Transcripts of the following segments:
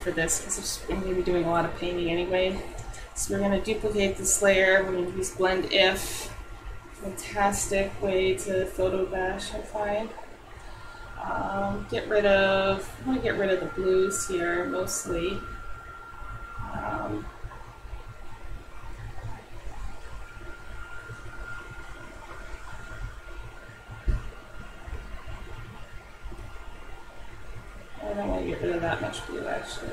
for this because I'm going to be doing a lot of painting anyway. So we're going to duplicate this layer. We're going to use blend if. Fantastic way to photobash, I find. I want to get rid of the blues here mostly. I don't want to get rid of that much blue actually.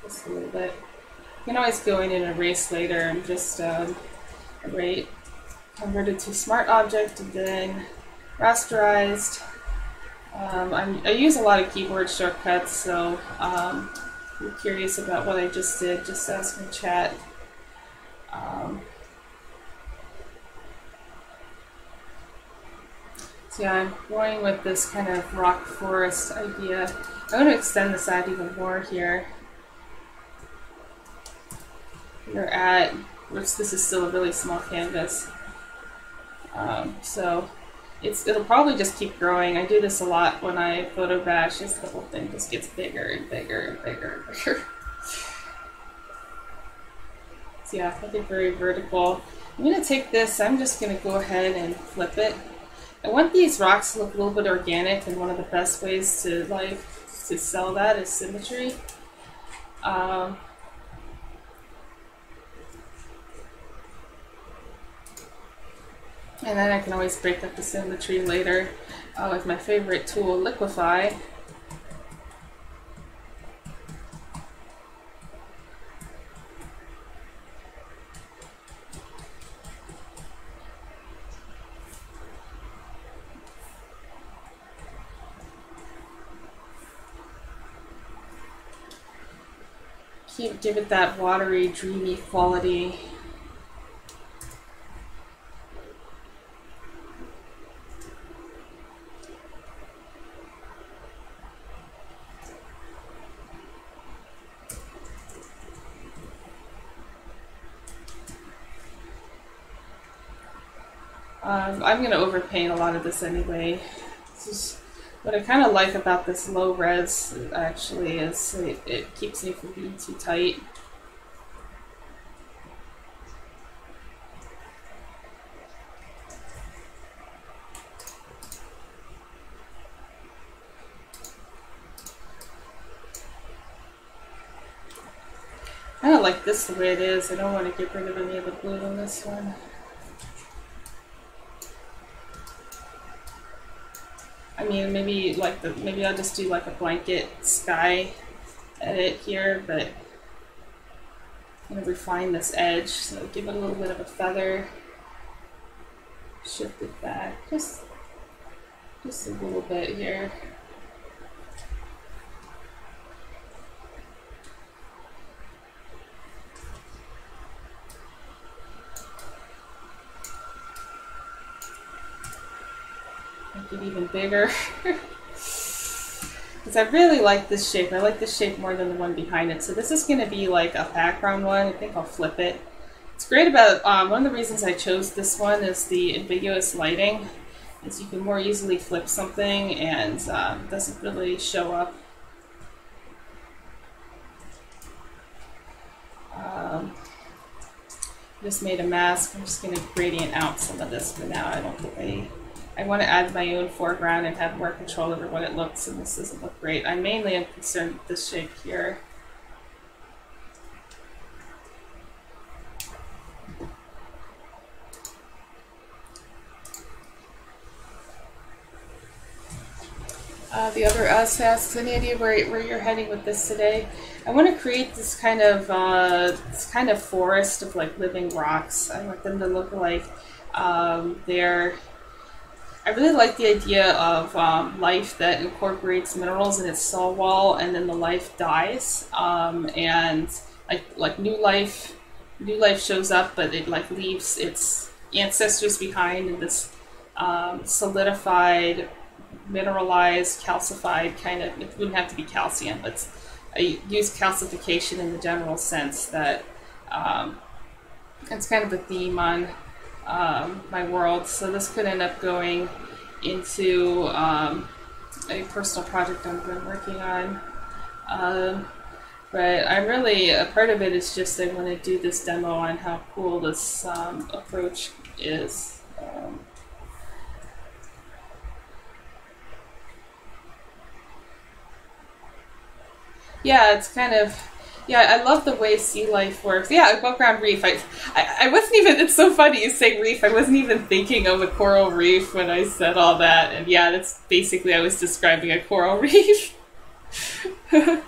Just a little bit. You can always go in and erase later and just convert it to smart object and then rasterized. I use a lot of keyboard shortcuts, so if you're curious about what I just did, just ask in chat. So yeah, I'm going with this kind of rock forest idea. I'm going to extend this out even more here. This is still a really small canvas. So it'll probably just keep growing. I do this a lot when I photo bash. This the whole thing just gets bigger and bigger and bigger and bigger. So yeah, I think very vertical. I'm going to take this, I'm just going to go ahead and flip it. I want these rocks to look a little bit organic, and one of the best ways to sell that is symmetry. And then I can always break up the symmetry later with my favorite tool, Liquify. Give it that watery, dreamy quality. I'm going to overpaint a lot of this anyway. This is what I kind of like about this low res actually is it keeps me from being too tight. I kind of like this the way it is. I don't want to get rid of any of the blue in this one. I mean, maybe I'll just do like a blanket sky edit here, but I'm gonna refine this edge, so give it a little bit of a feather. Shift it back, just a little bit here. Make it even bigger. Because I really like this shape. I like this shape more than the one behind it. So this is going to be like a background one. I think I'll flip it. It's great about, one of the reasons I chose this one is the ambiguous lighting. Is you can more easily flip something and it doesn't really show up. Just made a mask. I'm just going to gradient out some of this for now. I want to add my own foreground and have more control over what it looks, and this doesn't look great. I mainly am concerned with this shape here. The other us asks, any idea where you're heading with this today? I want to create this kind of forest of like living rocks. I want them to look like I really like the idea of life that incorporates minerals in its cell wall, and then the life dies, and like new life shows up, but it like leaves its ancestors behind in this solidified, mineralized, calcified kind of. It wouldn't have to be calcium, but I use calcification in the general sense that it's kind of the theme on my world. So this could end up going into a personal project I've been working on. But I'm really, a part of it is just I want to do this demo on how cool this approach is. Yeah, it's kind of, yeah, I love the way sea life works. Yeah, above ground reef. I wasn't even, it's so funny you say reef. I wasn't even thinking of a coral reef when I said all that. And yeah, that's basically, I was describing a coral reef. I'm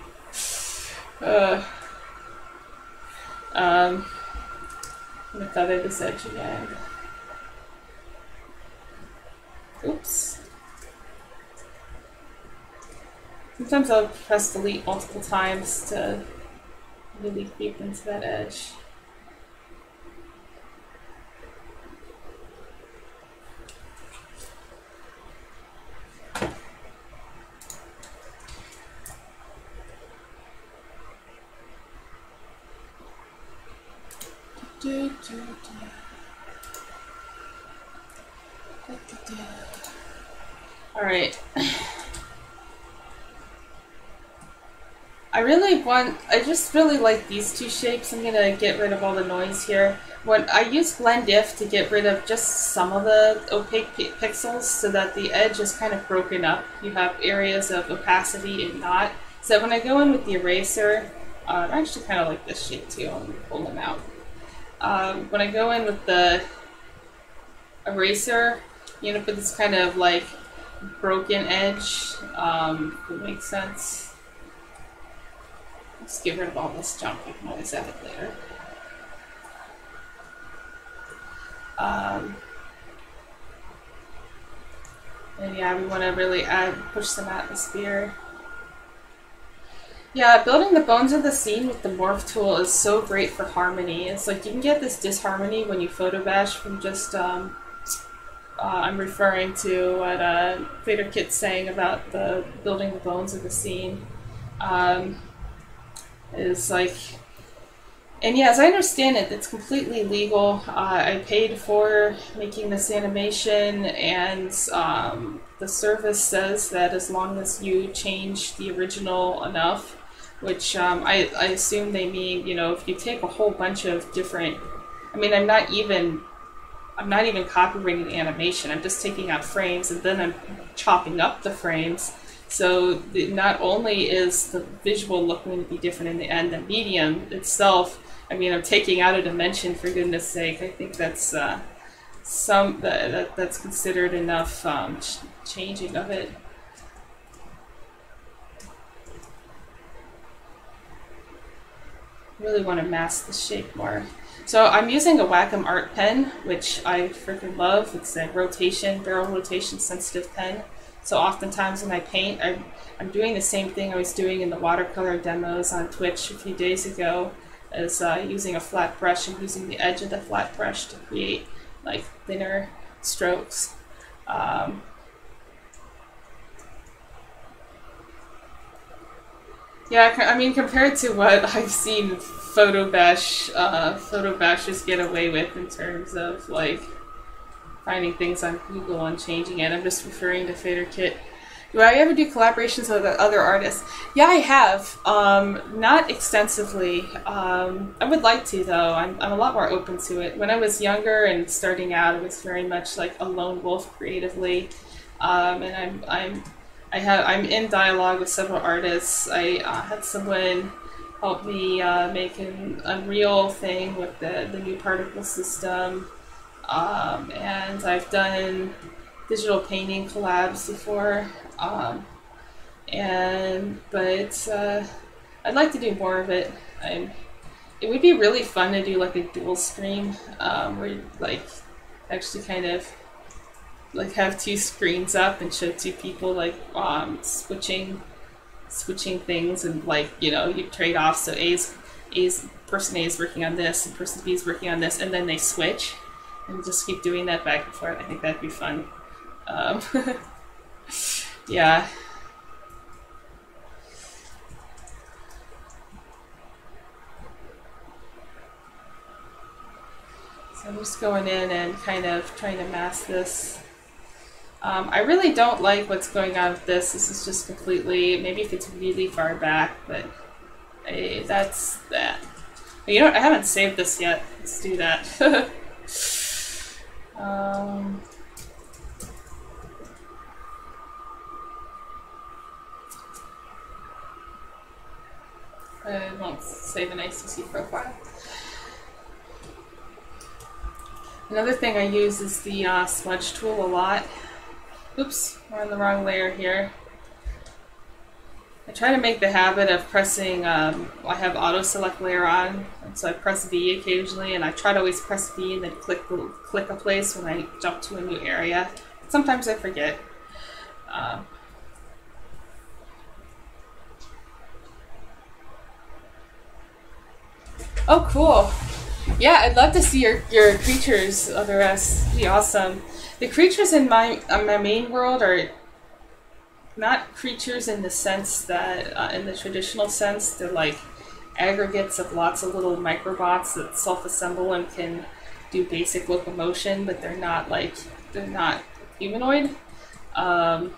gonna feather this edge again. Oops. Sometimes I'll press delete multiple times to really creep into that edge. All right. I just really like these two shapes. I'm gonna get rid of all the noise here. When I use blend if to get rid of just some of the opaque pixels so that the edge is kind of broken up. You have areas of opacity and not. So when I go in with the eraser, I actually kind of like this shape too. I'm gonna pull them out. When I go in with the eraser, you know, put this kind of like broken edge, if it makes sense. Let's get rid of all this junk. We can always edit later. And yeah, we want to really push some atmosphere. Yeah, building the bones of the scene with the morph tool is so great for harmony. It's like you can get this disharmony when you photobash from just, I'm referring to what FaderKit's saying about the building the bones of the scene. Is like, and yeah, as I understand it, it's completely legal. I paid for making this animation, and the service says that as long as you change the original enough, which I assume they mean, you know, if you take a whole bunch of different, I mean, I'm not even copyrighting the animation. I'm just taking out frames and then I'm chopping up the frames. So not only is the visual look going to be different in the end, the medium itself, I mean, I'm taking out a dimension, for goodness sake. I think that's that's considered enough changing of it. Really want to mask the shape more. So I'm using a Wacom art pen, which I freaking love. It's a barrel rotation sensitive pen. So oftentimes when I paint, I'm doing the same thing I was doing in the watercolor demos on Twitch a few days ago, as using a flat brush and using the edge of the flat brush to create like thinner strokes. Yeah, I mean, compared to what I've seen photobashers get away with in terms of like finding things on Google and changing it. I'm just referring to FaderKit. Do I ever do collaborations with other artists? Yeah, I have. Not extensively. I would like to, though. I'm a lot more open to it. When I was younger and starting out, I was very much like a lone wolf creatively. And I'm in dialogue with several artists. I had someone help me make an Unreal thing with the new particle system. And I've done digital painting collabs before, but I'd like to do more of it. It would be really fun to do like a dual screen, where you like actually kind of like have two screens up and show two people like switching things, and like, you know, you trade off. So person A is working on this and person B is working on this, and then they switch. And just keep doing that back and forth. I think that'd be fun. Yeah. So I'm just going in and kind of trying to mask this. I really don't like what's going on with this. This is just completely, maybe if it's really far back, but that's that. But you know what? I haven't saved this yet. Let's do that. I won't save an ICC profile. Another thing I use is the smudge tool a lot. Oops, we're on the wrong layer here. I try to make the habit of pressing, I have auto select layer on, and so I press V occasionally, and I try to always press V and then click a place when I jump to a new area. Sometimes I forget. Oh, cool. Yeah, I'd love to see your creatures, Otheress. It'd be awesome. The creatures in my main world are not creatures in the sense that, in the traditional sense, they're like aggregates of lots of little microbots that self-assemble and can do basic locomotion, but they're not humanoid. But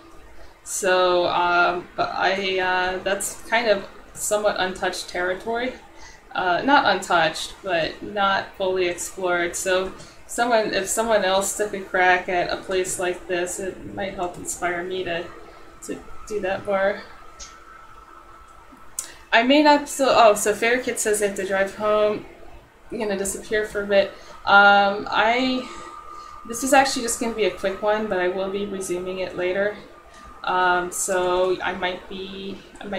that's kind of somewhat untouched territory. Not untouched, but not fully explored. So if someone else took a crack at a place like this, it might help inspire me to do that more. I may not still. Oh, so Fair Kid says they have to drive home. I'm gonna disappear for a bit. This is actually just gonna be a quick one, but I will be resuming it later. So I might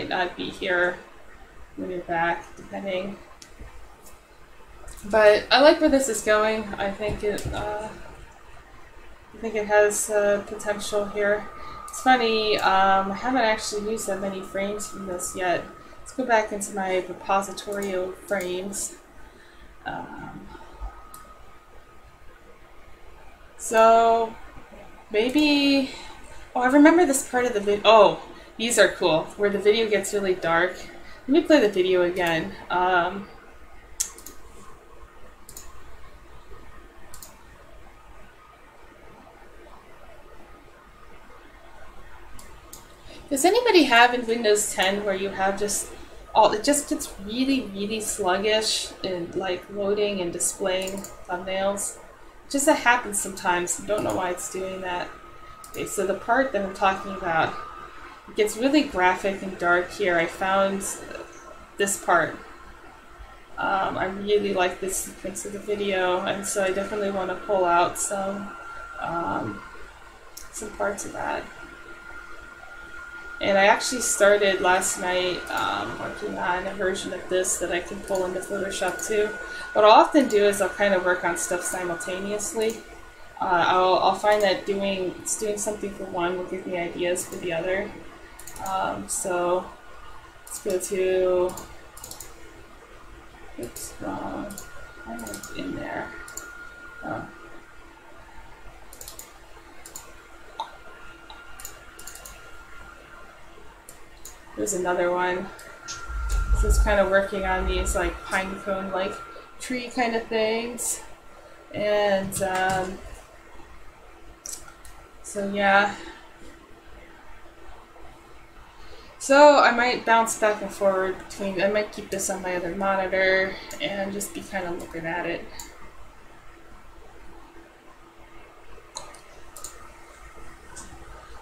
not be here when you're back, depending. But I like where this is going. I think it has potential here. It's funny, I haven't actually used that many frames from this yet. Let's go back into my repository of frames. So maybe, oh, I remember this part of the video. Oh, these are cool, where the video gets really dark. Let me play the video again. Does anybody have in Windows 10 where you have it just gets really, really sluggish in like loading and displaying thumbnails? Just that happens sometimes. I don't know why it's doing that. Okay, so the part that I'm talking about, it gets really graphic and dark here. I found this part. I really like this sequence of the video, and so I definitely want to pull out some parts of that. And I actually started last night working on a version of this that I can pull into Photoshop too. What I'll often do is I'll kind of work on stuff simultaneously. I'll find that doing something for one will give me ideas for the other. So let's go to, oops, wrong, kind of in there. Oh. There's another one. This is kind of working on these like pine cone like tree kind of things. And so yeah. So I might bounce back and forward between, I might keep this on my other monitor and just be kind of looking at it.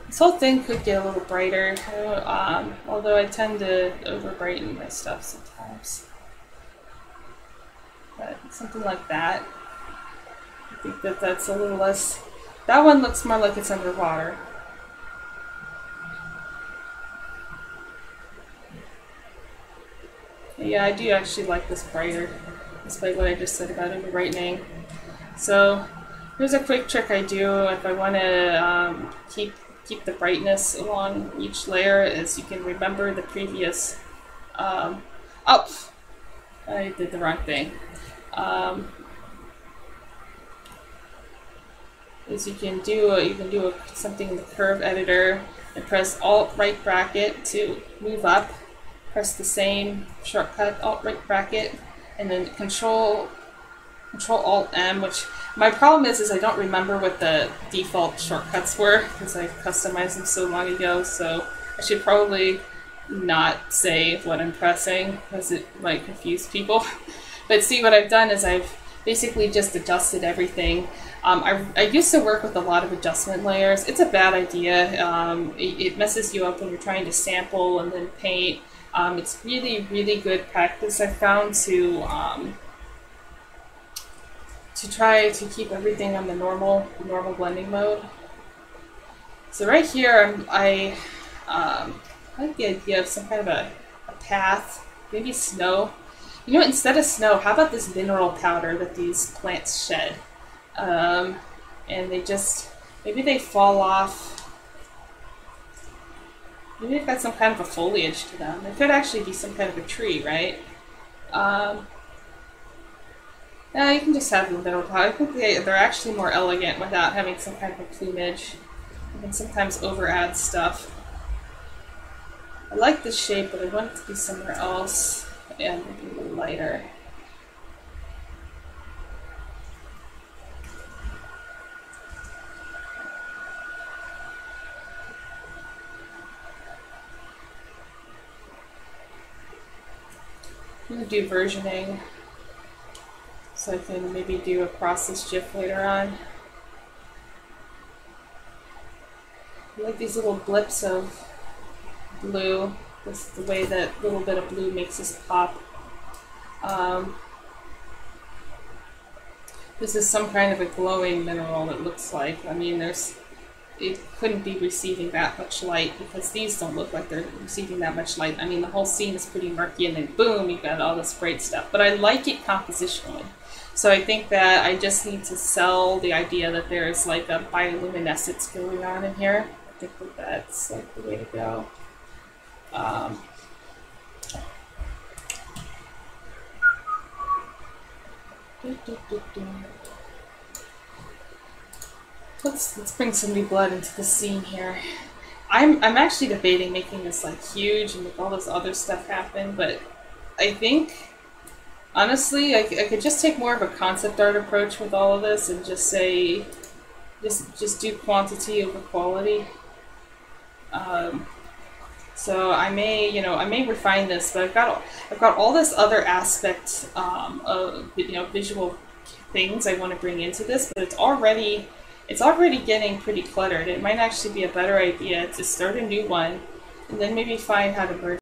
This whole thing could get a little brighter, although I tend to over-brighten my stuff sometimes. But something like that. I think that's a little less... That one looks more like it's underwater. Yeah, I do actually like this brighter, despite what I just said about over-brightening. So, here's a quick trick I do if I want to keep the brightness along each layer, is you can remember the previous, oh, I did the wrong thing. Is you can do something in the curve editor and press Alt right bracket to move up, press the same shortcut Alt right bracket, and then Control Control Alt M, which my problem is I don't remember what the default shortcuts were because I customized them so long ago, so I should probably not say what I'm pressing because it might confuse people. But see, what I've done is I've basically just adjusted everything. I used to work with a lot of adjustment layers. It's a bad idea. It messes you up when you're trying to sample and then paint. It's really, really good practice I've found to try to keep everything on the normal blending mode. So right here, I like the idea of some kind of a path, maybe snow. You know what, instead of snow, how about this mineral powder that these plants shed? And they just, maybe they fall off. Maybe they've got some kind of a foliage to them. It could actually be some kind of a tree, right? Yeah, you can just have the mineral powder. I think they're actually more elegant without having some kind of a plumage. You can sometimes over-add stuff. I like this shape, but I want it to be somewhere else and maybe a little lighter. I'm going to do versioning so I can maybe do a process GIF later on. I like these little blips of blue. This is the way that little bit of blue makes this pop. This is some kind of a glowing mineral, it looks like. I mean, it couldn't be receiving that much light because these don't look like they're receiving that much light. I mean, the whole scene is pretty murky and then boom, you've got all this bright stuff. But I like it compositionally. So I think that I just need to sell the idea that there's like a bioluminescence going on in here. I think that that's like the way to go. Let's bring some new blood into the scene here. I'm actually debating making this like huge and make all this other stuff happen, but I think honestly I could just take more of a concept art approach with all of this and just say just do quantity over quality. So I may refine this, but I've got all this other aspect of visual things I want to bring into this, but it's already getting pretty cluttered. It might actually be a better idea to start a new one and then maybe find how to merge